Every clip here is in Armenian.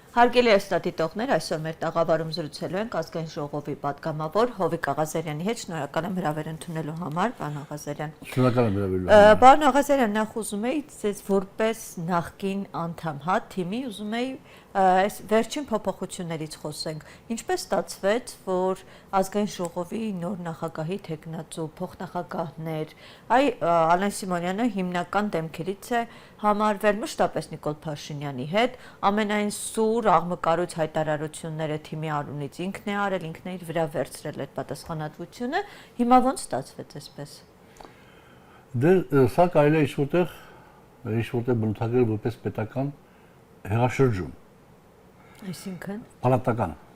Հարգելի ստատիտողներ, այսօր մեր տաղավարում զրուցելու ենք ազգային ժողովի պատգամավոր Հովիկ Աղազարյանի հետ։ Շնորհակալ եմ հրավեր ընդունելու համար, պարոն Աղազարյան։ Շնորհակալ եմ հրավերելու համար։ Պարոն Աղազարյան, նախ ուզում եի ձեզ որպես նախկին անդամ թիմի ուզում եի այս վերջին փոփոխություններից խոսենք։ Ինչպես ստացվեց, որ ազգային ժողովի նոր նախագահի թեկնածու փոխնախագահներ, Ալեն Սիմոնյանը հիմնական դեմքերից է համարվել մշտապես Նիկոլ Փաշինյանի հետ, ամենայն սուր աղմկարույց հայտարարությունները թիմի առումից ինքն է արել, ինքն է իր վրա վերցրել այդ պատասխանատվությունը, հիմա ոնց ստացվեց այսպես։ Դե սա կարելի է ինչ-որտեղ բնութագրել որպես պետական հեղաշրջում։ Այսինքն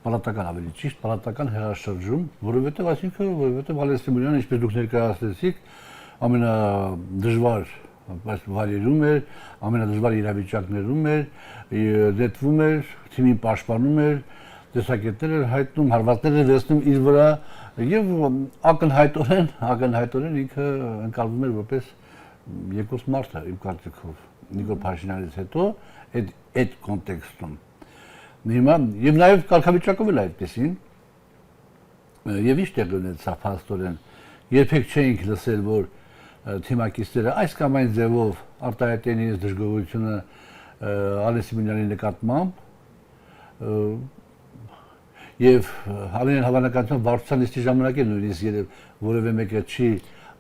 Պալատական ավելի ճիշտ, պալատական հեղաշրջում, որովհետև Ալեն Սիմոնյանը, ինչպես դուք ներկայացրեցիք, ամենադժվար վայրերում էր, ամենադժվար իրավիճակներում էր, դետվում էր, թիմին պաշտպանում էր, տեսակետներ էր հայտնում, հարվածներ էր վերցնում իր վրա եւ ակնհայտորեն ինքը ընկալվում էր որպես երկրորդ մարդը իմ կարծիքով Նիկոլ Փաշինյանից հետո այդ կոնտեքստում։ Հիմա եւ նաեւ կարգավիճակով էլ այդպեսին եւ ինչ տեղի ունեցավ փաստորեն երբեք չէինք լսել որ թիմակիցները այս կամ այն ձևով արտահայտեն իրենց դժգոհությունը Ալեն Սիմոնյանի նկատմամբ եւ Ալենին հավանականությամբ վարչության նիստի ժամանակ է նույնիսկ երբ որևէ մեկը չի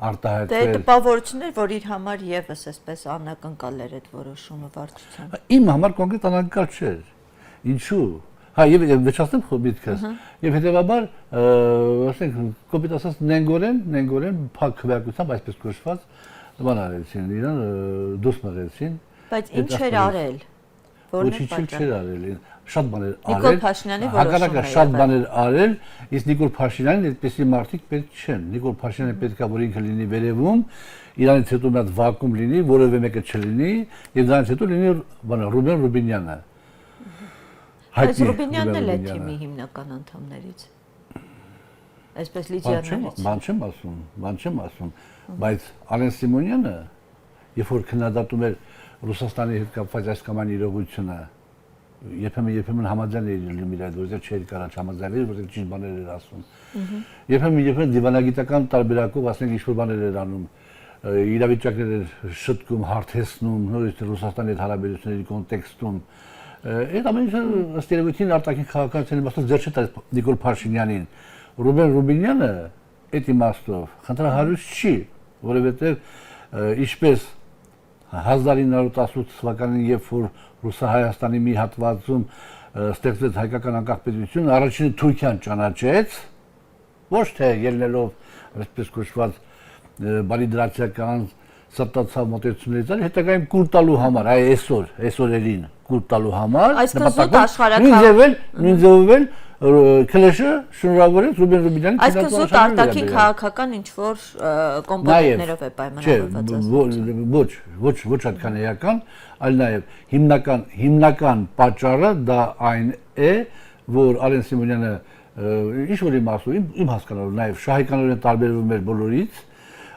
արտահայտվել։ Դե տպավորություններ, որ իր համար եւս այսպես անակնկալ էր այդ որոշումը վարչության։ Իմ համար կոնկրետ անակնկալ չէր։ Ինչու՞։ Հա եւ վերջացնեմ խոբիտքս։ Եվ հետեւաբար, ասենք, կոպիտ ասած նենգորեն փակ քվեակությամբ այսպես կոչված բան արեցին, իրան դուրս մղեցին։ Բայց ինչ էր արել։ Ոչինչ չէր արել։ Շատ բաներ արել։ Նիկոլ Փաշինյանի որոշումը շատ բաներ արել, իսկ Նիկոլ Փաշինյանին այդպեսի մարդիկ պետք չեն։ Նիկոլ Փաշինյանը պետք է որ ինքը լինի վերևում, իրանից հետո մի հատ վակուում լինի, որևէ մեկը չլինի, եւ դրանից հետո լինի Ռուբեն Ռուբինյանը։ Բայց Ռուբինյանն էլ է թիմի հիմնական անդամներից։ Այսպես լիդերներից։ Բան չեմ ասում, բայց Ալեն Սիմոնյանը, երբ որ քննադատում էր Ռուսաստանի հետ կապված այս կամ այն իրողությունը, երբեմն համաձայն էր լինում իր այդ, որովհետև չէր կարող համաձայնել, որովհետև ճիշտ բաներ էր ասում։ Երբեմն դիվանագիտական տարբերակով ասենք ինչ-որ բաներ էր անում, իրավիճակներ էր շտկում, հարթեցնում, նորից Ռուսաստանի հետ հարաբերությունների կոնտեքստում։ Այդ ամենը ըստ երևույթին արտաքին քաղաքականության իմաստով ձեռ չէ տալիս Նիկոլ Փաշինյանին։ Ռուբեն Ռուբինյանը այդ իմաստով խնդրահարույց չի, որովհետև ինչպես 1918 թվականին, երբ որ Ռուսահայաստանի մի հատվածում ստեղծվեց հայկական անկախ պետություն, առաջինը Թուրքիան ճանաչեց, ոչ թե ելնելով այսպես կոչված բարիդրացիական սրտացավ մոտեցումներից, այլ հետագայում կուլ տալու համար, այսօրերին կուլ տալու համար, նույն ձևով քլեշը շնորհավորեց Ռուբեն Ռուբինյանին։ Այսինքն զուտ արտաքին քաղաքական ինչ-որ կոմպոնենտներով է պայմանավորված։ Ոչ այդքան էական, այլ նաև հիմնական պատճառը դա այն է, որ Ալեն Սիմոնյանը ինչ-որ իմ հասկանալով նաև շահիկանորեն տարբերվում էր բոլորից,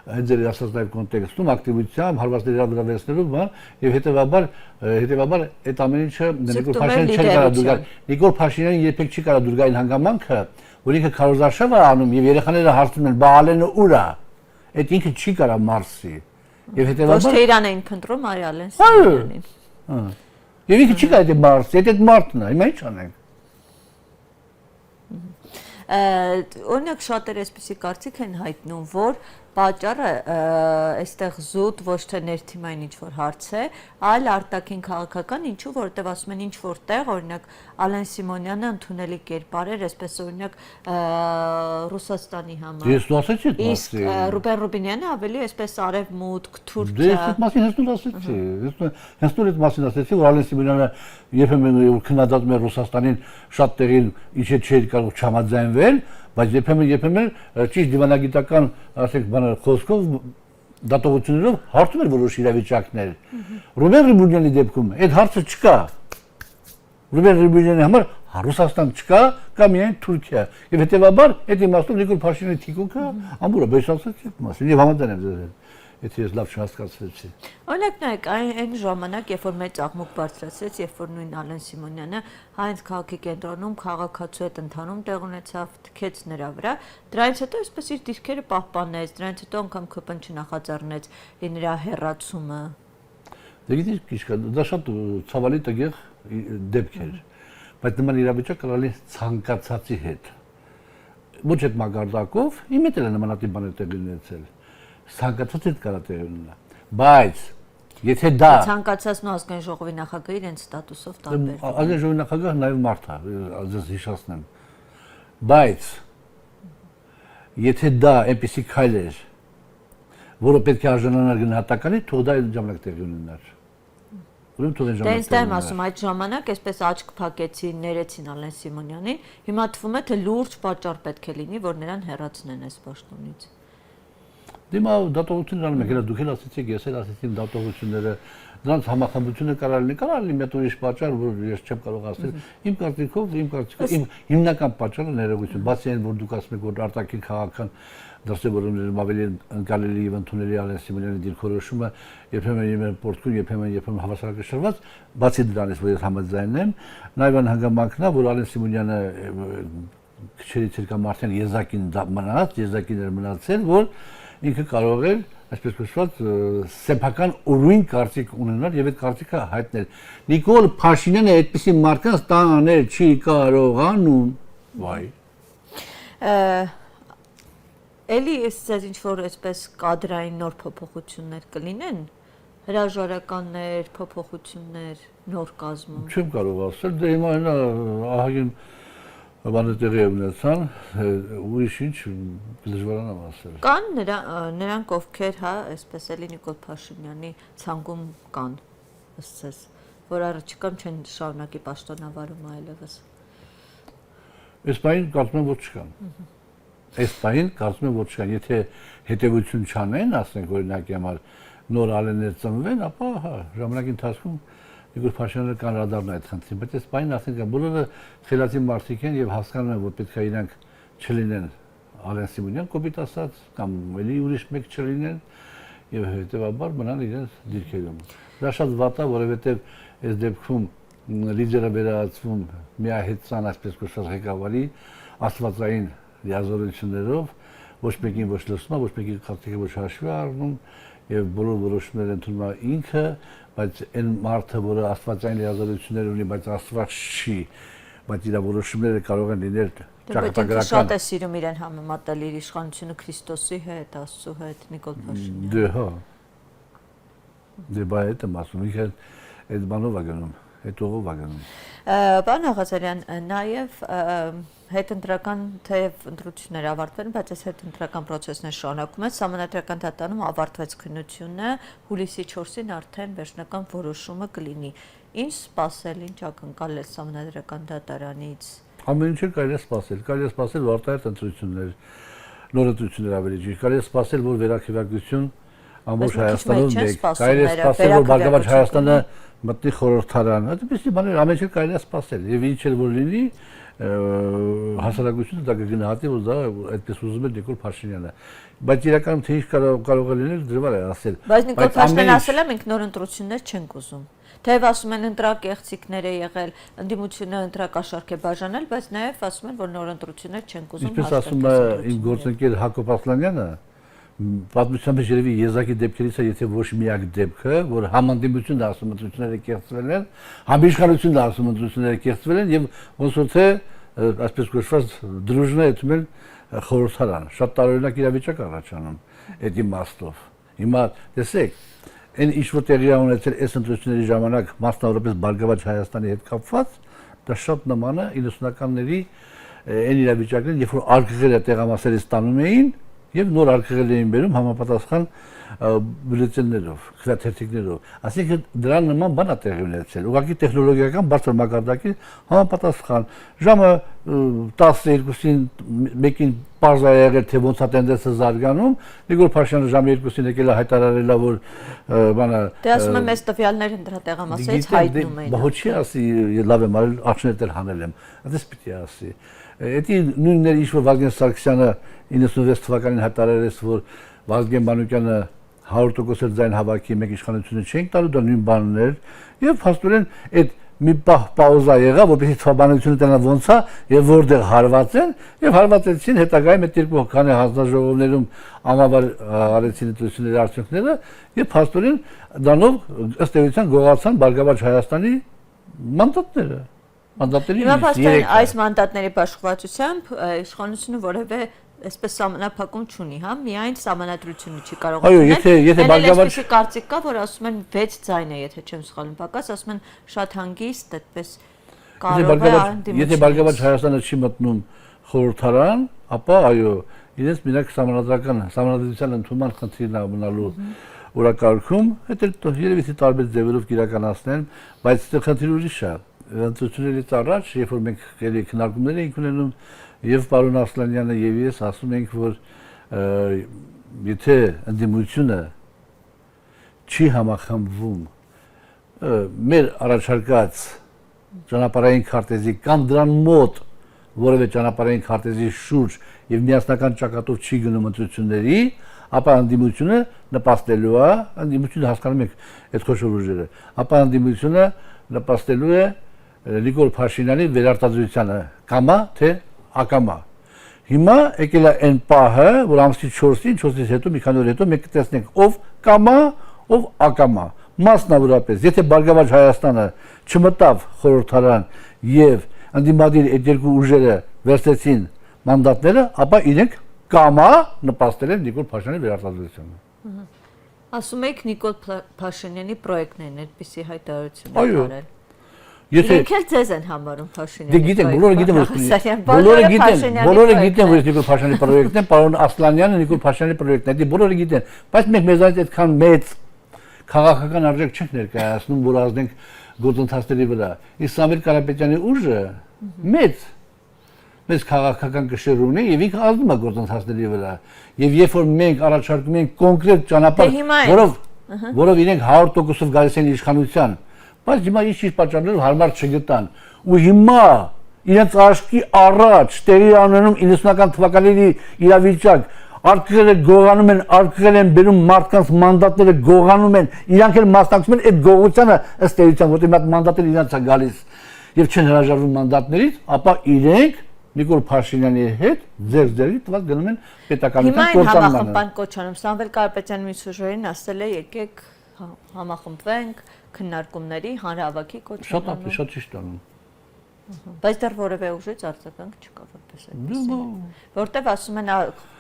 այդ ձեր ասած նաև կոնտեքստում ակտիվությամբ հարվածների վերցնելով բան եւ հետեւաբար այդ ամեն ինչը Նիկոլ Փաշինյանին չէր կարող դուր գալ։ Նիկոլ Փաշինյանին երբեք չի կարող դուր գալ այն հանգամանքը, որ ինքը քարոզարշավ է անում եւ երեխաները հարցնում են՝ «Բա Ալենը ուր է»։ Այդ ինքը չի կարող մարսի։ Եվ հետեւաբար ոչ թե իրան էին փնտրում, այլ Ալեն Սիմոնյանին։ Եվ ինքը չի կարող այդ մարսի, այդ մարդն է, հիմա ինչ անենք։ Օրինակ շատերը այսպեսի կարծիք են հայտնում, որ պատճառը այստեղ զուտ ոչ թե ներթիմային ինչ-որ հարց է, այլ արտաքին քաղաքական, ինչու, որովհետև ասում են ինչ-որ տեղ, օրինակ Ալեն Սիմոնյանը ընդունելի կերպար էր, այսպես օրինակ Ռուսաստանի համար։ Ես ասեցի այդ իսկ Ռուբեն Ռուբինյանը ավելի այսպես արևմուտք, Թուրքիա։ Դե այս մասին հենց նույն մասին ասեցի, որ Ալեն Սիմոնյանը երբեմն քննադատում է Ռուսաստանին շատ տեղին ինչ չէր կարող չհամաձայնվել, բայց երբեմն ճիշտ դիվանագիտական, ասենք, բաներ խոսքով դատողություններով հարցում էր որոշ իրավիճակներ։ Ռուբեն Ռուբինյանի դեպքում այդ հարցը չկա։ Ռուբեն Ռուբինյանի համար Ռուսաստան չկա, կա միայն Թուրքիա։ Եվ հետեւաբար այդ իմաստով Նիկոլ Փաշինյանի թիկունքը ամբողջ բեսացած է մասը։ Եվ համաձայն եմ ձեզ հետ։ եթե ես լավ չհասկացրեցի։ Օրինակ նայեք, այն ժամանակ, երբ որ մեծ աղմուկ բարձրացրեց, երբ որ նույն Ալեն Սիմոնյանը հայց քաղաքի կենտրոնում քաղաքացու հետ ընթանում տեղ ունեցավ, թքեց նրա վրա, դրանից հետո այսպես իր դիրքերը պահպանեց, դրանից հետո անգամ քպն չնախաձեռնեց նրա հեռացումը։ Դե գիտես, դա շատ ցավալի տեղ դեպք էր, բայց նման իրավիճակ կրալի ցանկացածի հետ։ Ոչ այդ մագարտակով, իմ հետ էլ նմանատիպ բաներ տեղի ունեցել։ Ցանկացած հետ կարա տեղի ունենա։ Բայց եթե դա ցանկացածն ու ազգային ժողովի նախագահը իրենց ստատուսով տարբեր է։ Ազգային ժողովի նախագահը նաև մարդ է, ես հիշեցնեմ։ Բայց եթե դա այնպեսի քայլ էր, որը պետք է արժանանար գնահատականի, թող դա այդ ժամանակ տեղի ունենար։ Ուրեմն թող այն ժամանակ։ Դե ինձ ասում այդ ժամանակ այսպես աչք փակեցին, ներեցին Ալեն Սիմոնյանին, հիմա թվում է թե լուրջ պատճառ պետք է լինի, որ նրան հեռացնեն այս պաշտոնից։ Դիմա դատողություններ անում եք, դուք էլ ասացիք, ես էլ ասացի դատողությունները, դրանց համախմբությունը կարող լինի մեծ ուրիշ պատճառ, որ ես չեմ կարող ասել։ Իմ կարծիքով իմ հիմնական պատճառը ներողություն, բացի այն, որ դուք ասում եք, որ արտաքին քաղաքական դրսևորումներում ավելի ընկալելի եւ ընդունելի Ալեն Սիմոնյանի դիրքորոշումը երբեմն պորտկուն, երբեմն հավասարակշռված, բացի դրանից, որ ես համաձայն եմ, նաեւ այն հանգամանքն է, որ Ալեն Սիմոնյանը քչերից կամ արդեն եզակին էր մնացել, որ ինքը կարող էր, այսպես կոչված, սեփական ուրույն կարծիք ունենալ եւ այդ կարծիքը հայտնել։ Նիկոլ Փաշինյանը այդպիսի մարկանց տանել չի կարողանում։ Վայ։ Էլի այսպես ինչ որ այսպես կադրային նոր փոփոխություններ կլինեն, հրաժարականներ, փոփոխություններ նոր կազմում։ Չեմ կարող ասել, դե հիմա ահագին բանը տեղի ունեցան, ուրիշ ինչ դժվարանամ ասել։ Կան նրանք ովքեր, հա, այսպես էլի Նիկոլ Փաշինյանի ցանկում կան, ըստ ձեզ, որ առաջիկամ չեն շարունակի պաշտոնավարումը այլևս։ Այս բանին կարծում եմ որ չկան։ Այս բանին կարծում եմ որ չկան, եթե հետևություն չանեն, ասենք օրինակի համար նոր ալեններ ծնվեն, ապա հա, ժամանակի ընթացքում Նիկոլ Փաշինյանը կանրադառնա այդ խնդրին, բայց այս բանին ասենք բոլորը խելացի մարդիկ են եւ հասկանում են, որ պետք է իրանք չլինեն Ալեն Սիմոնյան, կոպիտ ասած, կամ էլի ուրիշ մեկ չլինեն եւ հետեւաբար մնան իրենց դիրքերում։ Դա շատ վատ է, որովհետեւ այս դեպքում լիդերը վերածվում միահեծան, այսպես կոչված ղեկավարի աստվածային լիազորություններով, ոչ մեկին ոչ լսում, ոչ մեկի կարծիքը ոչ հաշվի առնում եւ բոլոր որոշումները ընդունում է ինքը, բայց այն մարդը, որը աստվածային լիազորություններ ունի, բայց աստված չի, բայց իր որոշումները կարող են լինել ճակատագրական։ Շատ է սիրում իրեն համեմատել իր իշխանությունը Քրիստոսի հետ, Աստծո հետ, Նիկոլ Փաշինյանը։ Դե հա։ Դե բայ այդ մասում ինքը այդ բանով է գնում, այդ ուղով է գնում։ Պարոն Աղազարյան, նաև հետընտրական թեև ընտրությունները ավարտվել են, բայց այս հետընտրական process-ները շարունակվում են, Սահմանադրական դատարանում ավարտվեց քննությունը, հուլիսի 4-ին արդեն վերջնական որոշումը կլինի։ Ինչ սպասել, ինչ ակնկալել Սահմանադրական դատարանից։ Ամեն ինչ կարելի է սպասել, որ արտահայտ ընտրություններ, նոր ընտրություններ ավելի ճիշտ, կարելի է սպասել, որ վերաքվեարկություն ամբողջ Հայաստանում մեկ, կարելի է սպասել, որ Բարգավաճ Հայաստանը մտնի խորհրդարան, այդպիսի բաներ ամեն ինչ կարելի է սպասել, եւ ինչ էլ որ լինի, հասարակությունը դա կգնահատի, որ դա այդպես ուզում է Նիկոլ Փաշինյանը, բայց իրականում թե ինչ կարող է լինել, դժվար է ասել։ Բայց Նիկոլ Փաշինյանը ասել է, մենք նոր ընտրություններ չենք ուզում։ Թեև ասում են ընտրակեղծիքներ է եղել, ընդդիմությունը ընտրակաշառք է բաժանել, բայց նաև ասում են, որ նոր ընտրություններ չենք ուզում։ Ինչպես ասում է իմ գործընկեր Հակոբ Ասլանյանը, պատմության մեջ երևի եզակի դեպքերից է, եթե ոչ միակ դեպքը, որ համանդիմությունն է ասում ընտրությունները կեղծվել են, համիշխանությունն է ասում ընտրությունները կեղծվել են եւ ոնց որ թե այսպես կոչված դրուժն է այդում են խորհրդարան։ Շատ տարօրինակ իրավիճակ առաջանում այդ իմաստով։ Հիմա տեսեք, այն ինչ որ տեղի է ունեցել այս ընտրությունների ժամանակ մասնավորապես Բարգավաճ Հայաստանի հետ կապված, դա շատ նման է 90-ականների այն իրավիճակներին, երբ որ արկղերը տեղամասերից ստանում էին եւ նոր արկղեր էին բերում համապատասխան բյուլետեններով, քվեաթերթիկներով։ Այսինքն դրան նման բան է տեղի ունեցել։ Ուղղակի տեխնոլոգիական բարձր մակարդակի համապատասխան ժամը 12-ին մեկին պարզ է եղել թե ոնց է տենդենսը զարգանում, Նիկոլ Փաշինյանը ժամը 2-ին եկել է հայտարարել է, որ բանը Դե ասում եմ, այս տվյալները դրա տեղամասերից հայտնում էին։ Բա չի ասի, լավ եմ արել, արդյունքներ հանել եմ։ Այդպես պիտի ասի։ Էդի նույնն էր ինչ որ Վազգեն Սարգսյանը 96 թվականին հայտարարեց, որ Վազգեն Մանուկյանը 100% ձայն հավաքի մեկ իշխանությունը չենք տալու, դա նույն բանն էր, եւ փաստորեն այդ մի պահ պաուզա եղավ, որպեսզի թվաբանությունը տենա ոնց է եւ որտեղ հարված են եւ հարվածեցին հետագայում այդ երկու քանի հանձնաժողովներում ամավար արեցին ընտրությունների արդյունքները եւ փաստորեն դրանով ըստ էության գողացան Բարգավաճ Հայաստանի մանդատները։ Հիմա փաստորեն այս մանդատների բաշխվածությամբ իշխանությունը որևէ այսպես սահմանափակում չունի, հա, միայն սահմանադրությունը չի կարող անել։ Եթե Բարգավաճ կարծիք կա, որ ասում են 6 ձայն է, եթե չեմ սխալվում, պակաս ասում են շատ հանգիստ, այդպես կարող է։ Եթե Բարգավաճ Հայաստանը չի մտնում խորհրդարան, ապա այո, իրենց մենակ սահմանադրության ընդունման խնդիրն է մնալու օրակարգում, հետո երևի թե տարբեր ձևերով կիրականացնեն, բայց այստեղ խնդիրը ուրիշ է։ Ընտրություններից առաջ, երբ որ մենք քննարկումներ էինք ունենում, եւ պարոն Ասլանյանը եւ ես ասում ենք, որ եթե ընդդիմությունը չի համախմբվում մեր առաջարկած ճանապարհային քարտեզի կամ դրան մոտ որևէ ճանապարհային քարտեզի շուրջ եւ միասնական ճակատով չի գնում ընտրությունների, ապա ընդդիմությունը նպաստելու է, ընդդիմությունը հասկանում եք այդ խոշոր ուժերը, ապա ընդդիմությունը նպաստելու է Նիկոլ Փաշինյանի վերարտադրությանը, կամա թե ակամա։ Հիմա եկել է այն պահը, որ ամսի 4-ից հետո մի քանի օր հետո մենք կտեսնենք ով կամա, ով ակամա։ Մասնավորապես, եթե Բարգավաճ Հայաստանը չմտավ խորհրդարան եւ ընդդիմադիր այդ երկու ուժերը վերցրեցին մանդատները, ապա իրենք կամա նպաստել են Նիկոլ Փաշինյանի վերարտադրությանը։ Ասում եք Նիկոլ Փաշինյանի պրոյեկտներն այդպիսի հայտարարություն են արել։ Իրենք էլ ձեզ են համարում Փաշինյանի։ Դե գիտեն, բոլորը գիտեն, որ Նիկոլ Փաշինյանի պրոյեկտն է, պարոն Ասլանյանը Նիկոլ Փաշինյանի պրոյեկտն է, դե բոլորը գիտեն, բայց մենք մեզանից այդքան մեծ քաղաքական արժեք չենք ներկայացնում, որ ազդենք գործընթացների վրա։ Իսկ Սամվել Կարապետյանի ուժը մեծ քաղաքական կշիռ ունի եւ ինքը ազդում է գործընթացների վրա։ Եվ երբ որ մենք առաջարկում ենք կոնկրետ ճանապարհ, որով իրենք 100%-ով գալիս են իշխանության, բայց հիմա ինչ պատճառներով հարմար չգտան ու հիմա իրենց աշկի առաջ տեղի ունենում 90-ական թվականների իրավիճակ արկղերը գողանում են, արկղեր են բերում մարդկանց մանդատները գողանում են, իրանք էլ մասնակցում են այդ գողությանը ըստ էության, որտեղ այդ մանդատները իրանց է գալիս եւ չեն հրաժարվում մանդատներից, ապա իրենք Նիկոլ Փաշինյանի հետ ձեր տված գնում են պետականության կործանմանը։ Հիմա համախմբան կոչանում Սամվել Կարապետյանի մյուս ուժերին ասել է եկեք համախմբվենք քննարկումների հանրահավաքի կոչման։ Շատ ճիշտ անում։ Բայց դեռ որևէ ուժից արձագանք չկա որպես այդպես։ Որտեւ ասում են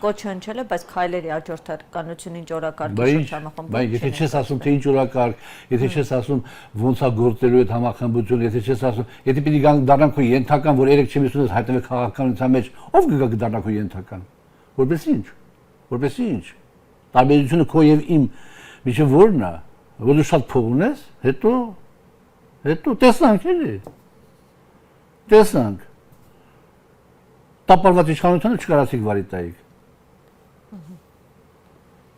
կոչ հնչել է, բայց քայլերի աջորդականությունն ինչ օրակարգի շուրջ համախմբում։ Բայց եթե չես ասում թե ինչ օրակարգ, եթե չես ասում ոնց է գործելու այդ համախմբությունը, եթե չես ասում, եթե պիտի դառնան քո ենթական, որ 3-4 հայտնվել քաղաքականության մեջ, ով կգա դառնա քո ենթական։ Որպես ինչ։ Որպես ինչ։ Տարբերությունը քո եւ իմ միջև որն է, որ դու շատ փող ունես, հետո տեսանք էլի։ Տեսանք։ Տապալված իշխանությունը չկարացիք վարի տայիք։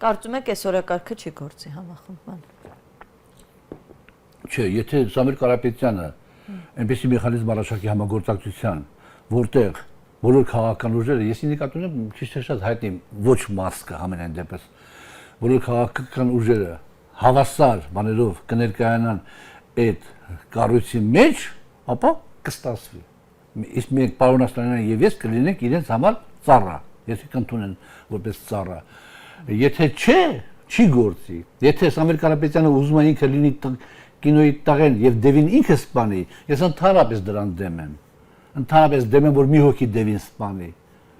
Կարծում եք այս օրակարգը չի գործի համախմբման։ Չէ, եթե Սամվել Կարապետյանը այնպեսի մեխանիզմ առաջարկի համագործակցության, որտեղ բոլոր քաղաքական ուժերը, ես նկատում եմ ճիշտ է շատ հայտնի ոչ մասկը ամենայն դեպս, բոլոր քաղաքական ուժերը հավասար բաներով կներկայանան այդ կառույցի մեջ, ապա կստացվի։ Իսկ մենք պարոն Ասլանյանը եւ ես կլինենք իրենց համար ծառա, եթե կընդունեն որպես ծառա։ Եթե չէ, չի գործի։ Եթե Սամվել Կարապետյանը ուզում է ինքը լինի կինոյի տաղեն եւ Դևին ինքը սպանի, ես ընդհանրապես դրան դեմ եմ։ Ընդհանրապես դեմ եմ, որ մի հոգի Դևին սպանի։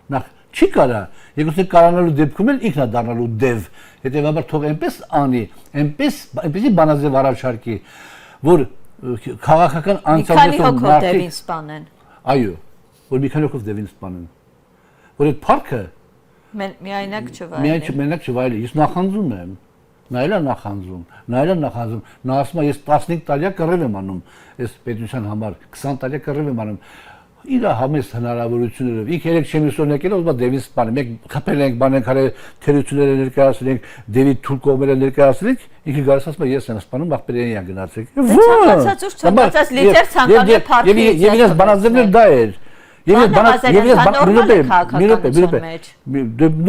Նախ չի կարա, երկուսը կարանալու դեպքում էլ ինքն է դառնալու Դև։ Հետևաբար թող այնպես անի, այնպեսի բանաձև առաջարկի, որ քաղաքական անցյալներում Դևին սպանեն։ Այո, որ մի քանի հոգով Դևին սպանեն։ Որ այդ парքը միայնակ չվայելի։ Միայնակ չվայելի, ես նախանձում եմ։ Նայել է նախանձում։ Նա ասում է ես 15 տարի կռիվ եմ անում, այս պետության համար 20 տարի կռիվ եմ անում։ Իր համեստ հնարավորություններով ինքը երեք չեմիսոն եկել ոսմա Դևին սպանի։ Մենք խփել ենք, բանենք արել, թերությունները ներկայացրել ենք, Դևի թուլ կողմերը ներկայացրել, ինքը գալիս ասում է ես եմ սպանում, ախպերային գնացեք։ Ցանկացած լիդեր ցանկանում է փառքի։ Եվ իրենց բանաձևները դա էր։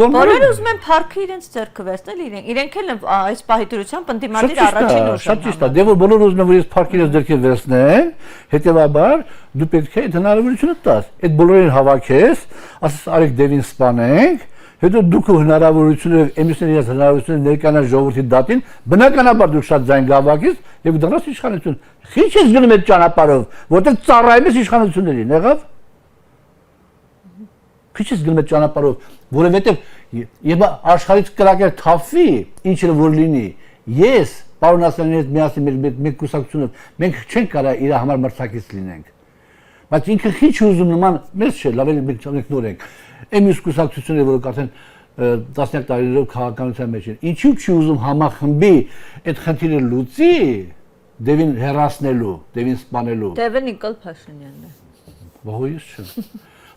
Բոլորը ուզում են փառքը իրենց ձեռքը վերցնել իրենք էլ այս պահի դրությամբ ընդդիմադիր առաջին ուժն են։ Շատ ճիշտ է, դե որ բոլորը ուզում են որ ես փառքը իրենց ձեռքը վերցնեն, հետեւաբար դու պետք է այդ հնարավորությունը տաս։ Այդ բոլորին հավաքես, ասես արեք դևին սպանենք, հետո դուք հնարավորությունները, էմիսիոների հնարավորությունները ներկանան ժողովրդի դատին, բնականաբար դուք շատ ձայն գավակից եւ դրանց իշխանություն։ Ինչ ես գնում այդ ճանապարհով, որտեղ ծառայում ես իշխանություններին, եղավ։ Քիչ ես գնում այդ ճանապարհով, որովհետեւ եւ աշխարհից կրակեր թափվի, ինչ էլ որ լինի։ Ես, պարոն Ասլանյանի հետ միասին մեր կուսակցությունով, մենք չենք կարող իր համար մրցակից լինենք։ Բայց ինքը քիչ ուզում նման, մեզ չէ, լավ է մենք նոր ենք։ Էմիս կուսակցությունները, որոնք արդեն տասնյակ տարիներով քաղաքականության մեջ են, ինչու՞ չի ուզում համախմբի այդ խնդիրը լուծի, դևին հեռացնելու, դևին սպանելու։ Դևը Նիկոլ Փաշինյանն է։ Բողոյից չէ։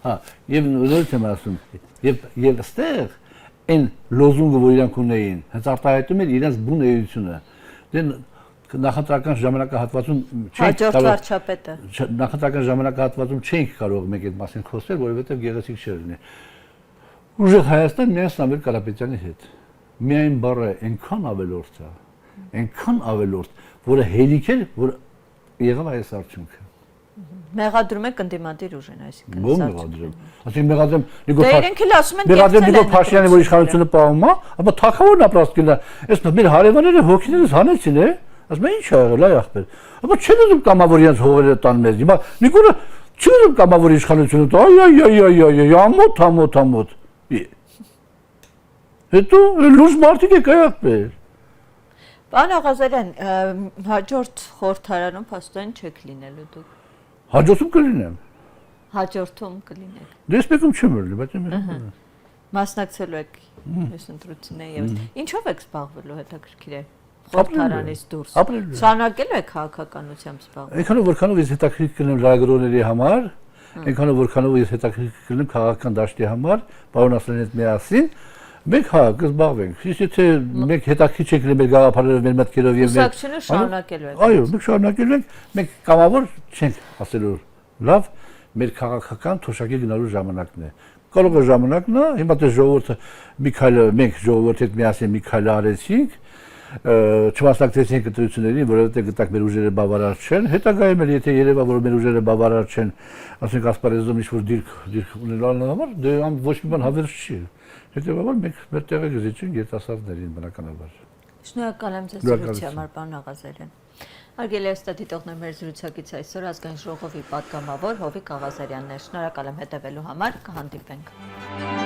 Հա, եւ նորից եմ ասում, եւ այստեղ այն լոզունգը, որ իրանք ունեին, հենց արտահայտում էր իրենց բուն էությունը։ Դե նախընտրական ժամանակահատվածում հաջորդ վարչապետը նախընտրական ժամանակահատվածում չենք կարող մեկ այդ մասին խոսել, որովհետև գեղեցիկ չէր լինի։ Ուժեղ Հայաստան միայն Սամվել Կարապետյանի հետ։ Միայն բառը այնքան ավելորդ է, որը հերիք էր, որ եղավ այս արդյունքը։ Մեղադրում եք ընդդիմադիր ուժին, այսինքն։ Ո՞ր մեղադրում։ Ասենք մեղադրում Նիկոլ Փաշինյանը, որ իշխանությունը պահում է, ապա թակավորն ապրած կլինի։ Այս մեր հարևանները հոգիներս հանեցին, է։ Ասում են ինչ ա եղել, այ ախպեր։ Ապա չեն ուզում կամավոր իրենց հողերը տան մեզ։ Հիմա Նիկոլը չի ուզում կամավոր իշխանությունը տա, ամոթ։ Հետո լուրջ մարդիկ եք այ ախպեր։ Պարոն Աղազարյան, հաջորդ խորհրդարանում փաստորեն չեք լինելու դուք։ Հաջորդում կլինեմ։ Հաջորդում կլինեք։ Դե ես մեկում չեմ ելնի, բայց մասնակցելու եք այս ընտրություններին եւ ինչով եք զբաղվելու հետաքրքիր է։ Խորհրդարանից դուրս։ Շարունակելու եք քաղաքականությամբ զբաղվել։ Այնքանով որքանով ես հետաքրքիր կլինեմ լրագրողների համար, այնքանով որքանով ես հետաքրքիր կլինեմ քաղաքական դաշտի համար, պարոն Ասլանյանի հետ միասին, մենք կզբաղվենք։ Եթե մենք հետաքրքիր չենք լինել մեր գաղափարներով, մեր մտքերով եւ Կուսակցությունը շարունակելու եք։ Այո, մենք շարունակելու ենք, մենք կամավոր չենք ասելու լավ, մեր քաղաքական թոշակի գնալու ժամանակն է։ Կարող է ժամանակն է, հիմա դե ժողովուրդը մենք ժողովրդի հետ միասին մի քայլ արեցինք, չմասնակցեցինք ընտրություններին, որովհետեւ գտակ մեր ուժերը բավարար չեն, հետագայում էլ եթե երևա որ մեր ուժերը բավարար չեն, ասենք ասպարեզում ինչ-որ դիրք ունենալու համար, դե ոչ մի բան հավերժ չի։ Հետևաբար մենք մեր տեղը գզիչենք երիտասարդներին բնականաբար։ Շնորհակալ եմ ձեզ զրույցի համար, պարոն Աղազարյան։ Հարգելի ստատիտողներ, մեր զրուցակից այսօր ազգային ժողովի պատգամավոր Հովիկ Աղազարյանն է։ Շնորհակալ եմ հետևելու համար, կհանդիպենք։